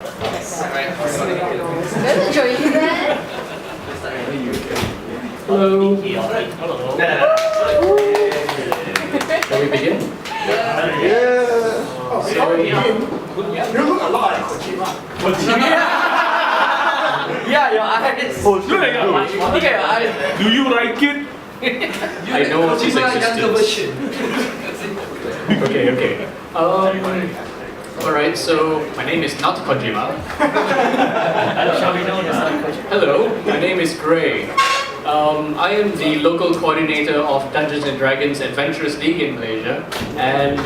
Good, enjoying that. Hello. Hello. Shall we begin? Yeah. Sorry. You look a lot like Kojima. Yeah, your eyes. Look at your eyes. Look at your eyes. Do you like it? I know of his Younger existence. version. Okay. Alright, so my name is not Kojima. Shall we know this? Hello, my name is Gray. I am the local coordinator of Dungeons & Dragons Adventurous League in Malaysia, and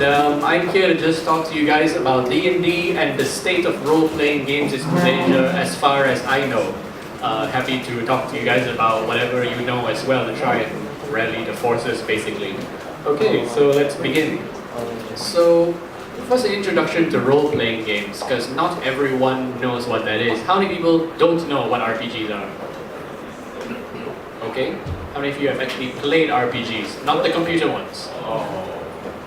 I'm here to just talk to you guys about D&D and the state of role-playing games in Malaysia as far as I know. Happy to talk to you guys about whatever you know as well, to try and rally the forces basically. Okay, so let's begin. So, first an introduction to role-playing games, because not everyone knows what that is. How many people don't know what RPGs are? Okay. How many of you have actually played RPGs? Not the computer ones.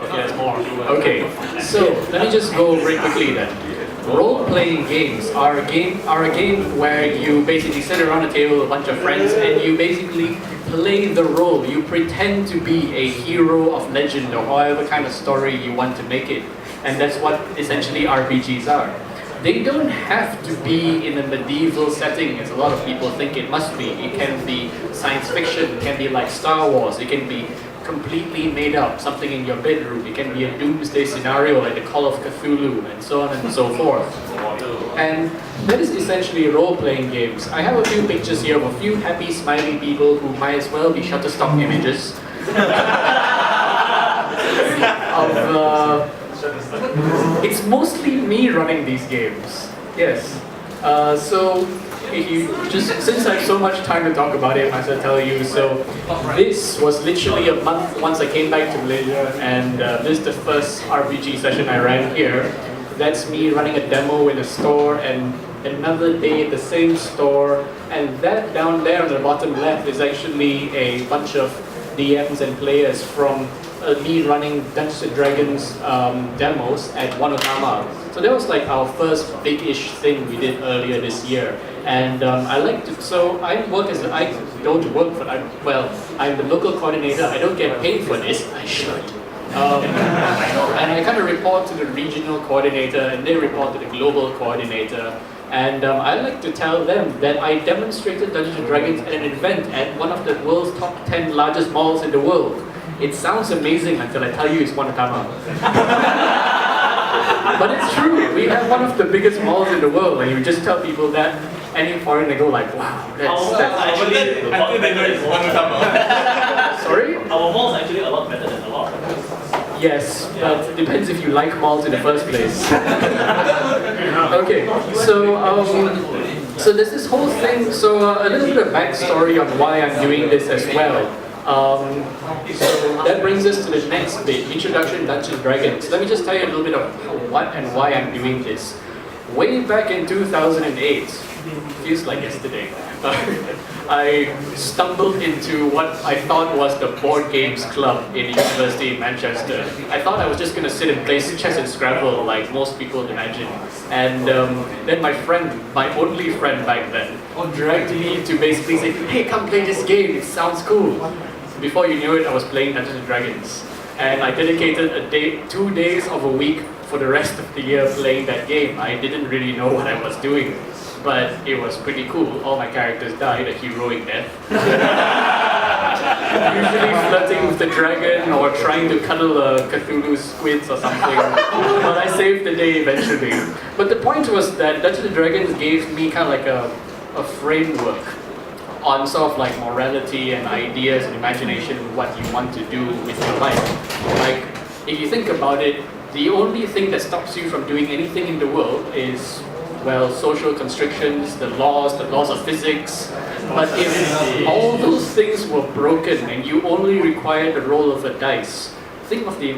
Okay, that's more. Okay, so let me just go very quickly then. Role-playing games are a game where you basically sit around a table with a bunch of friends and you basically play the role. You pretend to be a hero of legend or however kind of story you want to make it. And that's what essentially RPGs are. They don't have to be in a medieval setting as a lot of people think it must be. It can be science fiction, it can be like Star Wars, it can be completely made up, something in your bedroom, it can be a doomsday scenario like the Call of Cthulhu and so on and so forth. And that is essentially role-playing games. I have a few pictures here of a few happy smiley people who might as well be Shutterstock images. It's mostly me running these games. Yes. So if you since I have so much time to talk about it, I might as well tell you. So this was literally a month once I came back to Malaysia, and this is the first RPG session I ran here. That's me running a demo in a store, and another day at the same store, and that down there on the bottom left is actually a bunch of DMs and players from me running Dungeons & Dragons demos at Wanutama. So that was like our first big-ish thing we did earlier this year. And I like to, so I work as, I don't work for, I'm the local coordinator, I don't get paid for this, I should. And I kind of report to the regional coordinator and they report to the global coordinator. And I like to tell them that I demonstrated Dungeons & Dragons at an event at one of the world's top 10 largest malls in the world. It sounds amazing until I tell you it's Wanutama. But it's true, we have one of the biggest malls in the world. When you just tell people that, any foreigner go like, wow, that's actually a lot better than Wanutama. Sorry? Our mall's actually a lot better than a lot. Yes, but it depends if you like malls in the first place. Okay, so there's this whole thing, so a little bit of backstory on why I'm doing this as well. So that brings us to the next bit, Introduction to Dungeons & Dragons. Let me just tell you a little bit of what and why I'm doing this. Way back in 2008, feels like yesterday, I stumbled into what I thought was the board games club in university in Manchester. I thought I was just going to sit and play chess and Scrabble like most people imagine. And then my friend, my only friend back then, dragged me to basically say, hey, come play this game, it sounds cool. Before you knew it, I was playing Dungeons & Dragons. And I dedicated 2 days of a week for the rest of the year playing that game. I didn't really know what I was doing, but it was pretty cool. All my characters died a heroic death. Usually flirting with the dragon or trying to cuddle a Cthulhu squids or something. But I saved the day eventually. But the point was that Dungeons & Dragons gave me kind of like a framework on sort of like morality and ideas and imagination of what you want to do with your life. Like, if you think about it, the only thing that stops you from doing anything in the world is, well, social constrictions, the laws of physics. But if all those things were broken and you only required the roll of a dice, think of the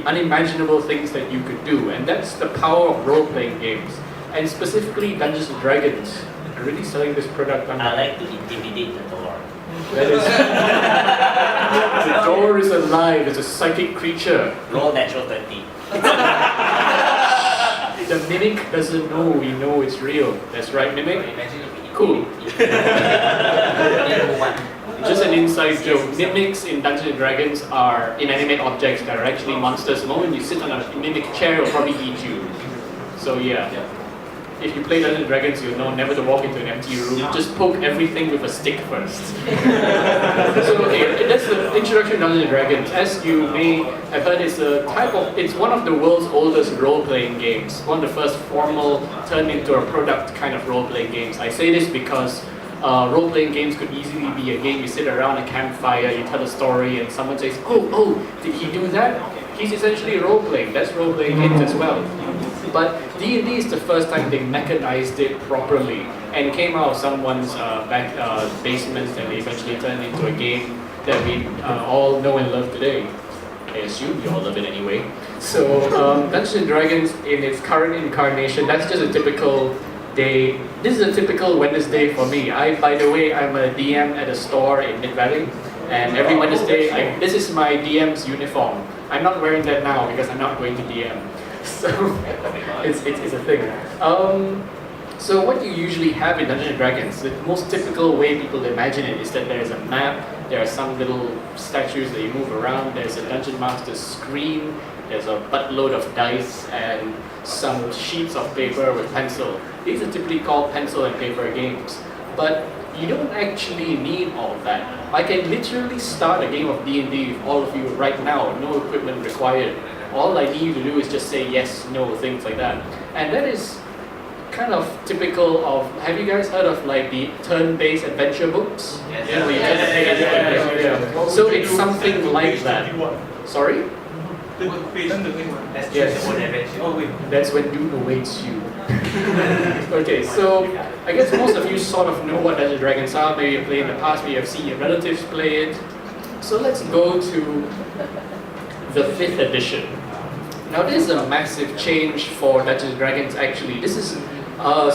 unimaginable things that you could do. And that's the power of role-playing games. And specifically Dungeons & Dragons. I'm really selling this product. I like to intimidate the door. That is... The door is alive, it's a psychic creature. Roll natural 20. the mimic doesn't know we know it's real. That's right, mimic? Cool. Just an inside joke. Mimics in Dungeons and Dragons are inanimate objects that are actually monsters. The moment you sit on a mimic chair, it'll probably eat you. So yeah. If you play Dungeons and Dragons, you'll know never to walk into an empty room. Just poke everything with a stick first. So okay, that's the introduction to Dungeons and Dragons. As you may have heard, it's one of the world's oldest role-playing games. One of the first formal turned into a product kind of role-playing games. I say this because role-playing games could easily be a game you sit around a campfire, you tell a story, and someone says, oh, did he do that? He's essentially role-playing. That's role-playing games as well. But D&D is the first time they mechanized it properly and came out of someone's basement and they eventually turned into a game that we all know and love today. I assume you all love it anyway. So Dungeons and Dragons in its current incarnation, that's just a typical day. This is a typical Wednesday for me. By the way, I'm a DM at a store in Mid-Valley, and every Wednesday, this is my DM's uniform. I'm not wearing that now because I'm not going to DM. So it's a thing. So what you usually have in Dungeons & Dragons, the most typical way people imagine it is that there is a map, there are some little statues that you move around, there's a Dungeon Master's screen, there's a buttload of dice, and some sheets of paper with pencil. These are typically called pencil and paper games. But you don't actually need all of that. I can literally start a game of D&D with all of you right now, no equipment required. All I need you to do is just say yes, no, things like that. And that is kind of typical of, have you guys heard of like the turn-based adventure books? Yes. Yeah, where you turn the page. Yeah. So it's something like that. Sorry? Yes. That's when doom awaits you. Okay, so I guess most of you sort of know what Dungeons & Dragons are. Maybe you played in the past, maybe you've seen your relatives play it. So let's go to the 5th edition. Now this is a massive change for Dungeons & Dragons actually. This is,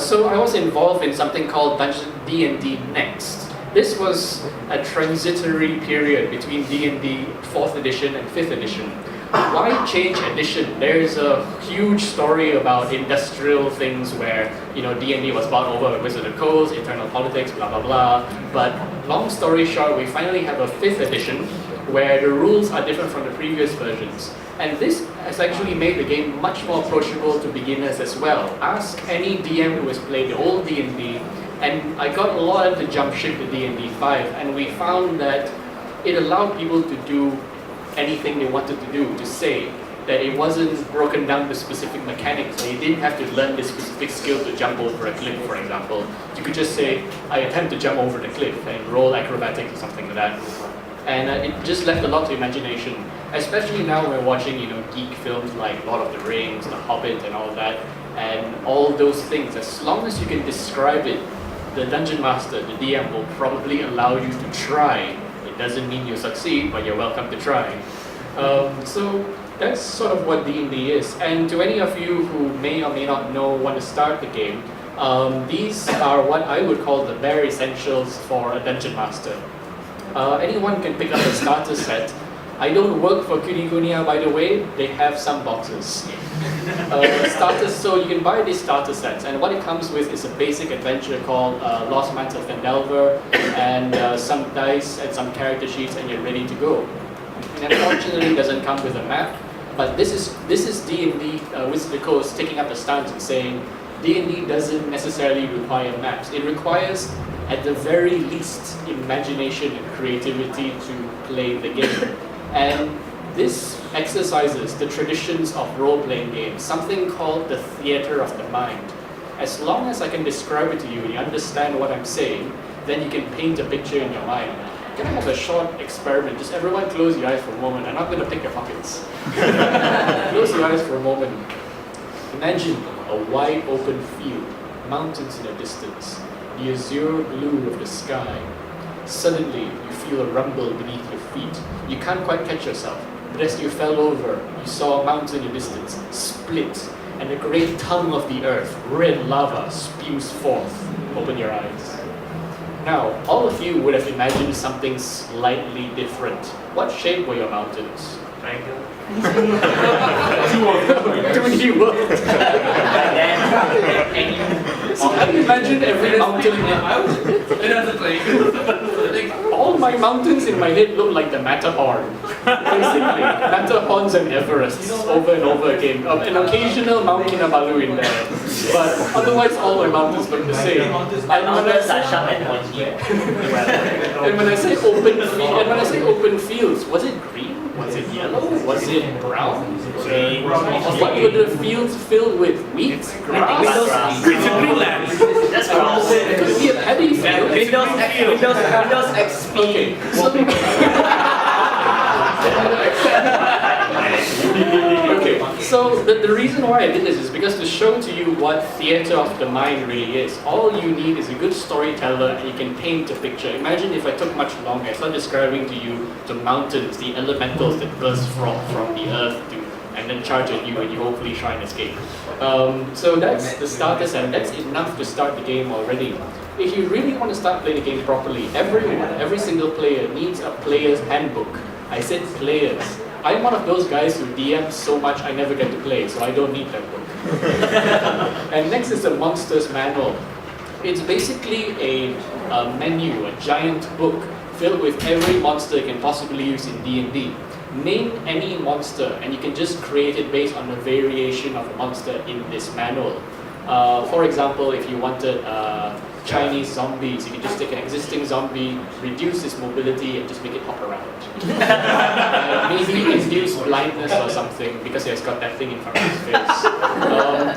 so I was involved in something called D&D Next. This was a transitory period between D&D 4th edition and 5th edition. Why change edition? There's a huge story about industrial things where, you know, D&D was bought over by Wizard of the Coast, internal politics, blah blah blah. But long story short, we finally have a 5th edition where the rules are different from the previous versions. And this has actually made the game much more approachable to beginners as well. Ask any DM who has played the old D&D, and I got a lot of the jump ship to D&D 5, and we found that it allowed people to do anything they wanted to do, to say that it wasn't broken down to specific mechanics, and you didn't have to learn this specific skill to jump over a cliff, for example. You could just say, I attempt to jump over the cliff and roll acrobatics or something like that. And it just left a lot to imagination, especially now we're watching, you know, geek films like Lord of the Rings, The Hobbit and all that, and all those things. As long as you can describe it, the Dungeon Master, the DM, will probably allow you to try. It doesn't mean you'll succeed, but you're welcome to try. So that's sort of what D&D is. And to any of you who may or may not know when to start the game, these are what I would call the bare essentials for a Dungeon Master. Anyone can pick up a starter set. I don't work for Kunigunia, by the way. They have some boxes. Starters, so you can buy these starter sets, and what it comes with is a basic adventure called Lost Mines of Fendelver, and some dice and some character sheets, and you're ready to go. And unfortunately, it doesn't come with a map. But this is D&D Wizard of the Coast taking up a stance and saying D&D doesn't necessarily require maps. It requires, at the very least, imagination and creativity to play the game. And this exercises the traditions of role-playing games, something called the theater of the mind. As long as I can describe it to you and you understand what I'm saying, then you can paint a picture in your mind. Can I have a short experiment? Just everyone close your eyes for a moment. I'm not going to pick your pockets. Close your eyes for a moment. Imagine a wide open field, mountains in the distance, the azure blue of the sky. Suddenly, you feel a rumble beneath your feet. You can't quite catch yourself, but as you fell over, you saw a mountain in the distance split, and the great tongue of the earth, red lava, spews forth. Open your eyes. Now, all of you would have imagined something slightly different. What shape were your mountains? Triangle. Too many words. So I imagine every mountain. All my mountains in my head look like the Matterhorn. Basically, Matterhorns and Everests over and over again. An occasional Mount Kinabalu in there, but otherwise all my mountains look the same. Mountains are sharp and pointy. And when I say open fields, was it green? Was it yellow? Was it brown? What were the fields filled with? Wheat, grass? It's a Greenland. That's gross. It could be a paddy field. Windows XP. Okay, so the reason why I did this is because to show to you what theatre of the mind really is. All you need is a good storyteller and you can paint a picture. Imagine if I took much longer, I started describing to you the mountains, the elementals that burst from the earth and then charge at you and you hopefully try and escape. So that's the starters and that's enough to start the game already. If you really want to start playing the game properly, every single player needs a player's handbook. I said players. I'm one of those guys who DMs so much I never get to play, so I don't need that book. And next is the Monsters Manual. It's basically a menu, a giant book filled with every monster you can possibly use in D&D. Name any monster and you can just create it based on a variation of a monster in this manual. For example, if you wanted Chinese zombies, you can just take an existing zombie, reduce his mobility and just make it hop around. Maybe induce blindness or something because he has got that thing in front of his face.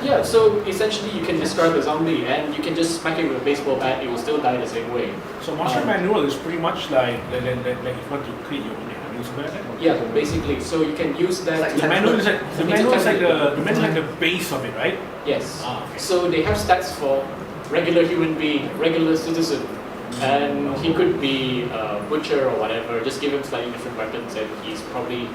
Yeah, so essentially you can describe a zombie and you can just smack it with a baseball bat, it will still die the same way. So Monster Manual is pretty much like if you want to create your own newspaper. Yeah, basically. So you can use that. The manual is like the base of it, right? Yes. Ah, okay. So they have stats for regular human being, regular citizen, and he could be a butcher or whatever. Just give him slightly different weapons, and he's probably.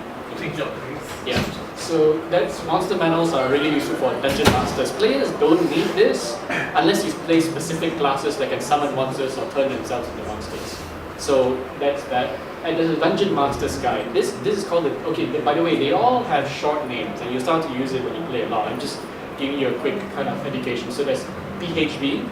Yeah. So that's monster manuals are really useful for dungeon masters. Players don't need this unless you play specific classes that can summon monsters or turn themselves into monsters. So that's that. And there's a Dungeon Master's Guide. This is called the, okay, by the way, they all have short names and you start to use it when you play a lot. I'm just giving you a quick kind of education. So there's PHB,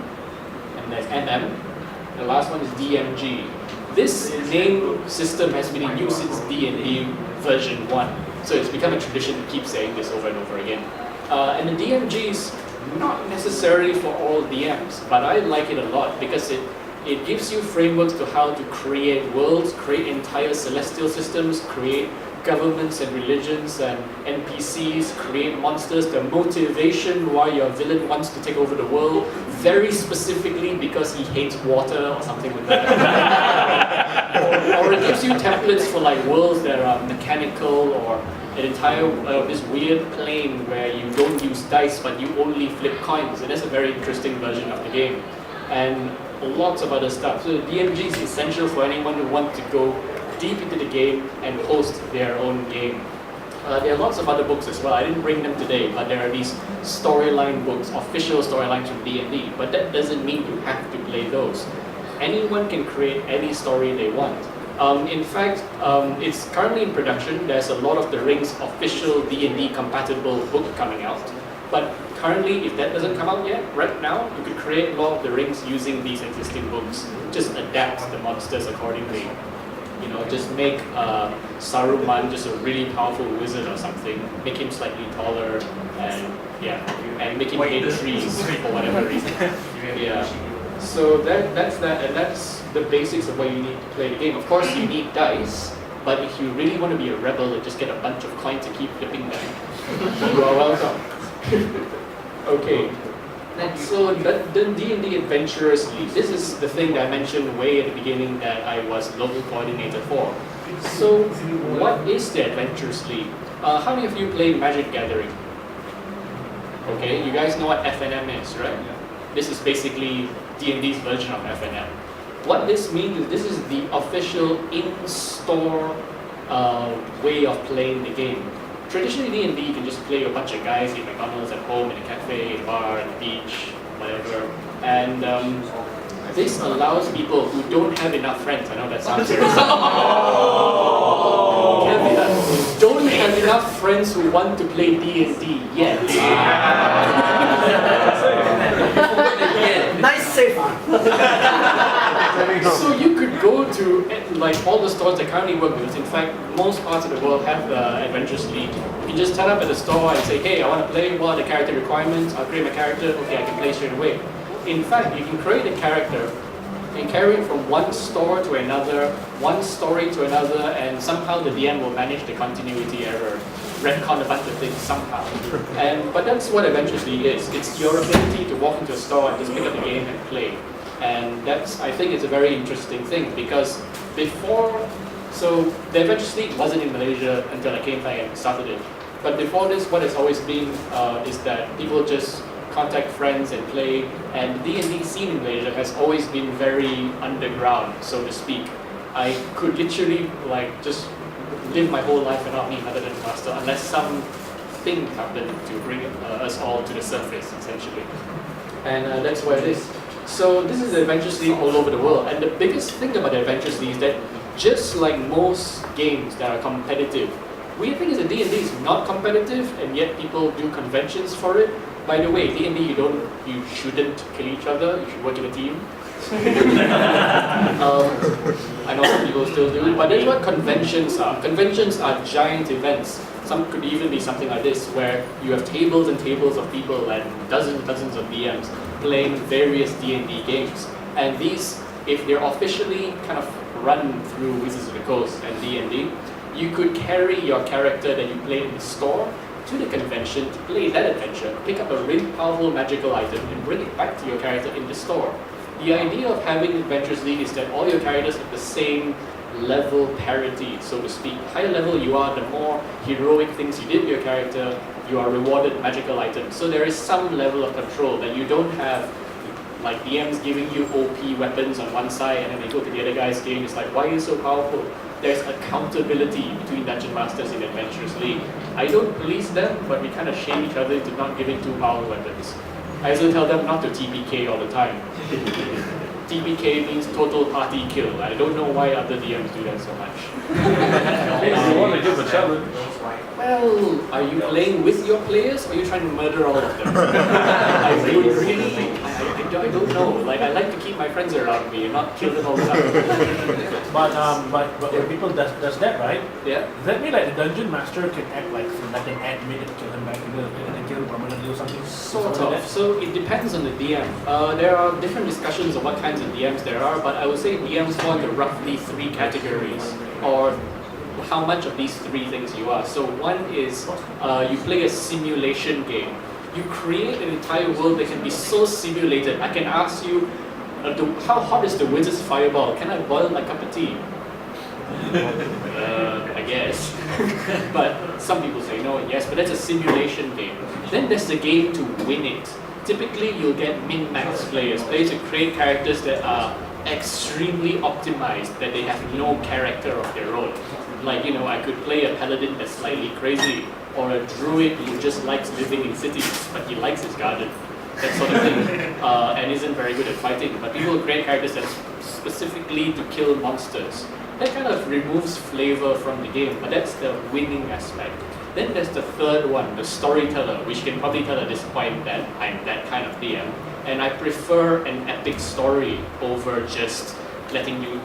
and there's MM, and the last one is DMG. This name system has been in use since D&D version 1. So it's become a tradition to keep saying this over and over again. And the DMG is not necessarily for all DMs, but I like it a lot because it gives you frameworks to how to create worlds, create entire celestial systems, create governments and religions and NPCs, create monsters, the motivation why your villain wants to take over the world, very specifically because he hates water or something like that. or it gives you templates for like worlds that are mechanical or an entire this weird plane where you don't use dice but you only flip coins, and that's a very interesting version of the game. And lots of other stuff. So DMG is essential for anyone who wants to go deep into the game and host their own game. There are lots of other books as well. I didn't bring them today, but there are these storyline books, official storylines from D&D, but that doesn't mean you have to play those. Anyone can create any story they want. In fact, it's currently in production. There's a Lord of the Rings official D&D compatible book coming out, but currently, if that doesn't come out yet, right now, you could create Lord of the Rings using these existing books. Just adapt the monsters accordingly. You know, just make Saruman just a really powerful wizard or something. Make him slightly taller, and yeah, and make him hate trees for whatever reason. Yeah. So that's that, and that's the basics of what you need to play the game. Of course, you need dice, but if you really want to be a rebel and just get a bunch of coins and keep flipping them, you are welcome. Okay, so the D&D Adventurers League, this is the thing that I mentioned way at the beginning that I was local coordinator for. So what is the Adventurers League? How many of you play Magic Gathering? Okay, you guys know what FNM is, right? This is basically D&D's version of FNM. What this means is this is the official in-store way of playing the game. Traditionally, D&D, you can just play a bunch of guys in McDonald's, at home, in a cafe, in a bar, at the beach, whatever. And this allows people who don't have enough friends, I know that sounds serious, don't have enough friends who want to play D&D yet. Nice save. So you could go to like all the stores that currently work with. In fact, most parts of the world have the Adventures League. You can just turn up at the store and say, hey, I want to play, what are the character requirements? I'll create my character, okay, I can play straight away. In fact, you can create a character and carry it from one store to another, one story to another, and somehow the DM will manage the continuity error, retcon a bunch of things somehow. But that's what Adventures League is. It's your ability to walk into a store and just pick up the game and play. And that's, I think it's a very interesting thing because before, so the Adventures League wasn't in Malaysia until I came back and started it. But before this, what has always been is that people just contact friends and play, and the D&D scene in Malaysia has always been very underground, so to speak. I could literally like just live my whole life without being another Dungeon Master unless something happened to bring us all to the surface, essentially. And that's what it is. So this is the Adventures League all over the world, and the biggest thing about the Adventures League is that just like most games that are competitive, weird thing is that D&D is not competitive, and yet people do conventions for it. By the way, D&D you shouldn't kill each other. You should work in a team. I know some people still do, but that's what conventions are. Conventions are giant events. Some could even be something like this, where you have tables and tables of people and dozens of DMs playing various D&D games. And these, if they're officially kind of run through Wizards of the Coast and D&D, you could carry your character that you play in the store to the convention to play that adventure, pick up a really powerful magical item and bring it back to your character in the store. The idea of having Adventures League is that all your characters have the same level parity, so to speak. The higher level you are, the more heroic things you did with your character, you are rewarded magical items. So there is some level of control that you don't have, like DMs giving you OP weapons on one side and then they go to the other guy's game, it's like, why are you so powerful? There's accountability between Dungeon Masters in Adventures League. I don't police them, but we kind of shame each other into not giving too powerful weapons. I also tell them not to TPK all the time. TPK means total party kill. I don't know why other DMs do that so much. You want to give a challenge. Well, are you playing with your players or are you trying to murder all of them? I don't know. Like, I like to keep my friends around me and not kill them all the time. But when people does that, right? Yeah. Does that mean like the dungeon master can act like an admin and kill him back and then kill him permanently or something? Sort of. So it depends on the DM. There are different discussions of what kinds of DMs there are, but I would say DMs fall into roughly 3 categories, or how much of these 3 things you are. So one is you play a simulation game. You create an entire world that can be so simulated. I can ask you, how hot is the wizard's fireball? Can I boil my cup of tea? I guess. But some people say no and yes, but that's a simulation game. Then there's the game to win it. Typically, you'll get min-max players who create characters that are extremely optimized, that they have no character of their own. Like, I could play a paladin that's slightly crazy, or a druid who just likes living in cities, but he likes his garden, that sort of thing, and isn't very good at fighting. But people create characters that's specifically to kill monsters. That kind of removes flavor from the game, but that's the winning aspect. Then there's the third one, the storyteller, which can probably tell at this point that I'm that kind of DM, and I prefer an epic story over just letting you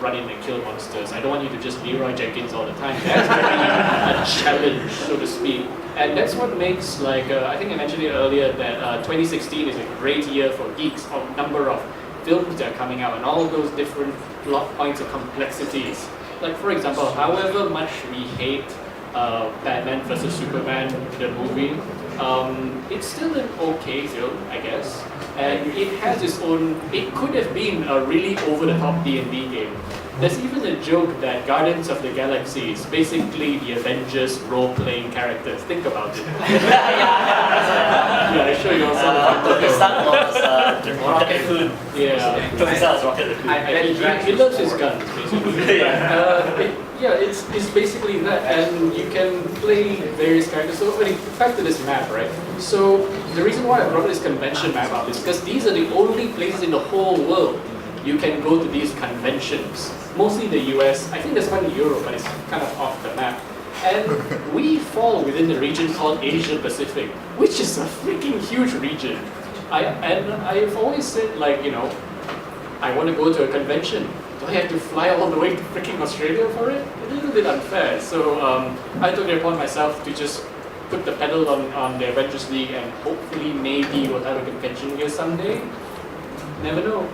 run in and kill monsters. I don't want you to just Leroy Jenkins all the time. That's very a challenge, so to speak. And that's what makes, like, I think I mentioned it earlier, that 2016 is a great year for geeks, of number of films that are coming out and all those different plot points of complexities. Like, for example, however much we hate Batman vs Superman, the movie, it's still an okay film, I guess. And it has its own, it could have been a really over-the-top D&D game. There's even a joke that Guardians of the Galaxy is basically the Avengers role-playing characters. Think about it. Yeah, I show you also Star Wars, raccoon. Yeah. Because he sells Rocket Raccoon. And he loves his guns, basically. Yeah. It's basically that, and you can play various characters. So, back to this map, right? So, the reason why I brought this convention map up is because these are the only places in the whole world you can go to these conventions. Mostly the US, I think there's one in Europe, but it's kind of off the map. And we fall within the region called Asia Pacific, which is a freaking huge region. I've always said, like, you know, I want to go to a convention. Do I have to fly all the way to freaking Australia for it? A little bit unfair. So I took it upon myself to just put the pedal on the Adventures League, and hopefully maybe we'll have a convention here someday. Never know.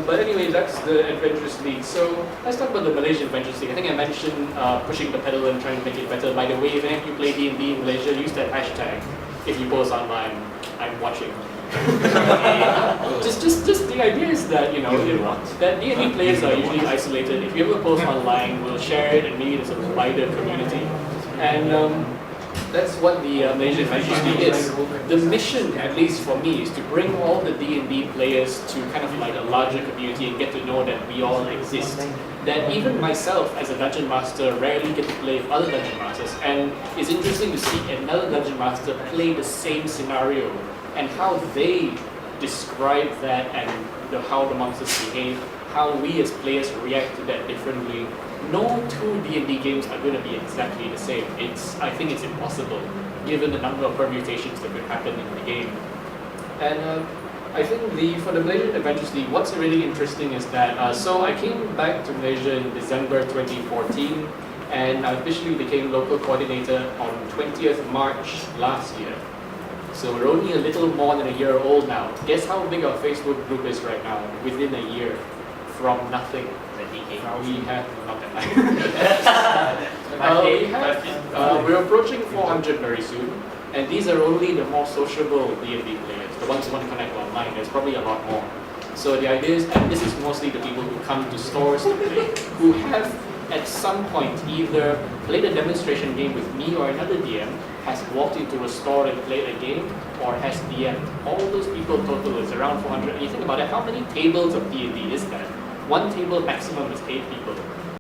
But anyway, that's the Adventures League. So let's talk about the Malaysian Adventures League. I think I mentioned pushing the pedal and trying to make it better. By the way, if any of you play D&D in Malaysia, use that hashtag. If you post online, I'm watching. just the idea is that, you know, that D&D players are usually isolated. If you ever post online, we'll share it, and maybe there's a wider community. And that's what the Malaysian Adventures League is. The mission, at least for me, is to bring all the D&D players to kind of like a larger community and get to know that we all exist. That even myself, as a Dungeon Master, rarely get to play with other Dungeon Masters. And it's interesting to see another Dungeon Master play the same scenario and how they describe that, and how the monsters behave, how we as players react to that differently. No two D&D games are going to be exactly the same. I think it's impossible, given the number of permutations that could happen in the game. And I think for the Malaysian Adventures League, what's really interesting is that, so I came back to Malaysia in December 2014, and I officially became local coordinator on 20th March last year. So we're only a little more than a year old now. Guess how big our Facebook group is right now, within a year, from nothing. We have, not that we're approaching 400 very soon, and these are only the more sociable D&D players, the ones who want to connect online. There's probably a lot more. So the idea is, and this is mostly the people who come to stores to play, who have at some point either played a demonstration game with me or another DM, has walked into a store and played a game, or has DM'd. All those people total is around 400. And you think about it, how many tables of D&D is that? One table maximum is 8 people.